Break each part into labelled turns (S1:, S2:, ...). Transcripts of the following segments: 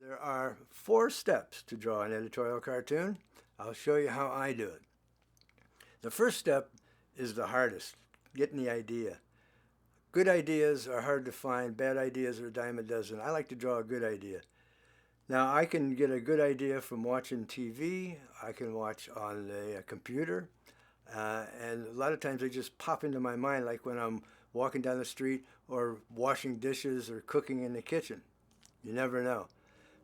S1: There are 4 steps to draw an editorial cartoon. I'll show you how I do it. The first step is the hardest, getting the idea. Good ideas are hard to find, bad ideas are a dime a dozen. I like to draw a good idea. Now I can get a good idea from watching TV, I can watch on a computer, and a lot of times they just pop into my mind like when I'm walking down the street or washing dishes or cooking in the kitchen. You never know.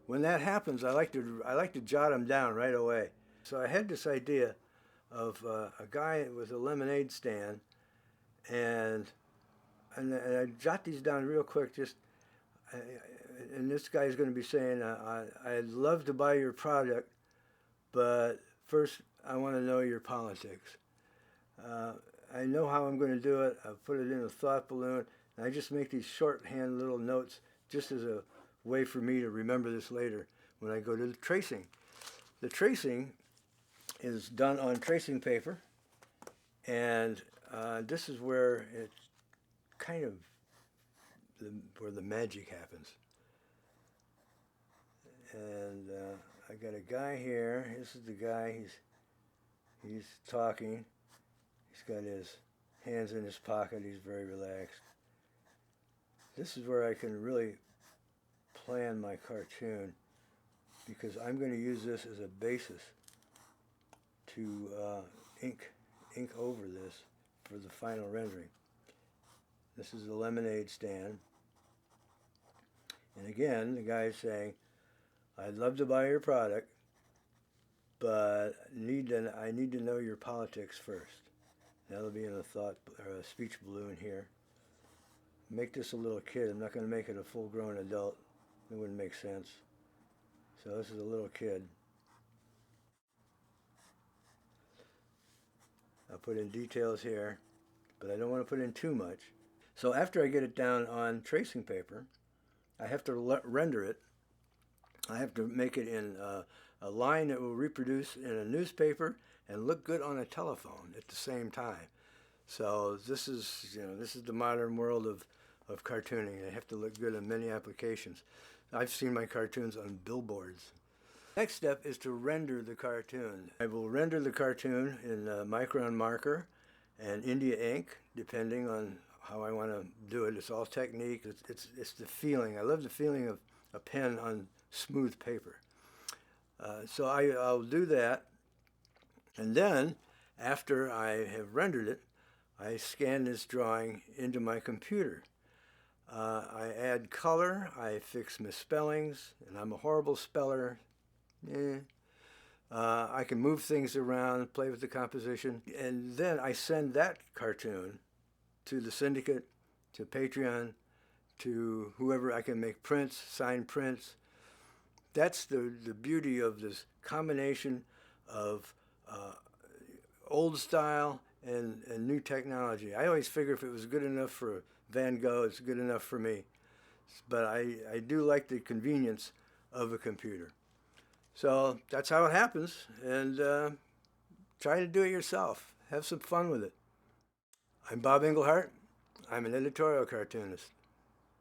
S1: When that happens, I like to jot them down right away. So I had this idea of a guy with a lemonade stand, and I jot these down real quick. And this guy's going to be saying, "I'd love to buy your product, but first I want to know your politics." I know how I'm going to do it. I'll put it in a thought balloon, and I just make these shorthand little notes just as a way for me to remember this later when I go to the tracing. The tracing is done on tracing paper, and this is where it's kind of where the magic happens. And I got a guy here. This is the guy. He's talking. He's got his hands in his pocket. He's very relaxed. This is where I can really plan my cartoon, because I'm going to use this as a basis to ink over this for the final rendering. This is the lemonade stand, and again the guy is saying, "I'd love to buy your product, but I need to know your politics first." That'll be in a thought or a speech balloon here. Make this a little kid. I'm not going to make it a full-grown adult. It wouldn't make sense. So this is a little kid. I'll put in details here, but I don't want to put in too much. So after I get it down on tracing paper, I have to render it. I have to make it in a line that will reproduce in a newspaper and look good on a telephone at the same time. So this is the modern world of cartooning. They have to look good in many applications. I've seen my cartoons on billboards. Next step is to render the cartoon. I will render the cartoon in Micron marker and India ink, depending on how I want to do it. It's all technique. It's the feeling. I love the feeling of a pen on smooth paper. So I'll do that, and then after I have rendered it, I scan this drawing into my computer. I add color, I fix misspellings, and I'm a horrible speller. I can move things around, play with the composition, and then I send that cartoon to the syndicate, to Patreon, to whoever. I can make prints, sign prints. That's the beauty of this combination of old style and new technology. I always figure if it was good enough for Van Gogh, it's good enough for me. But I do like the convenience of a computer. So that's how it happens, and try to do it yourself. Have some fun with it. I'm Bob Englehart. I'm an editorial cartoonist.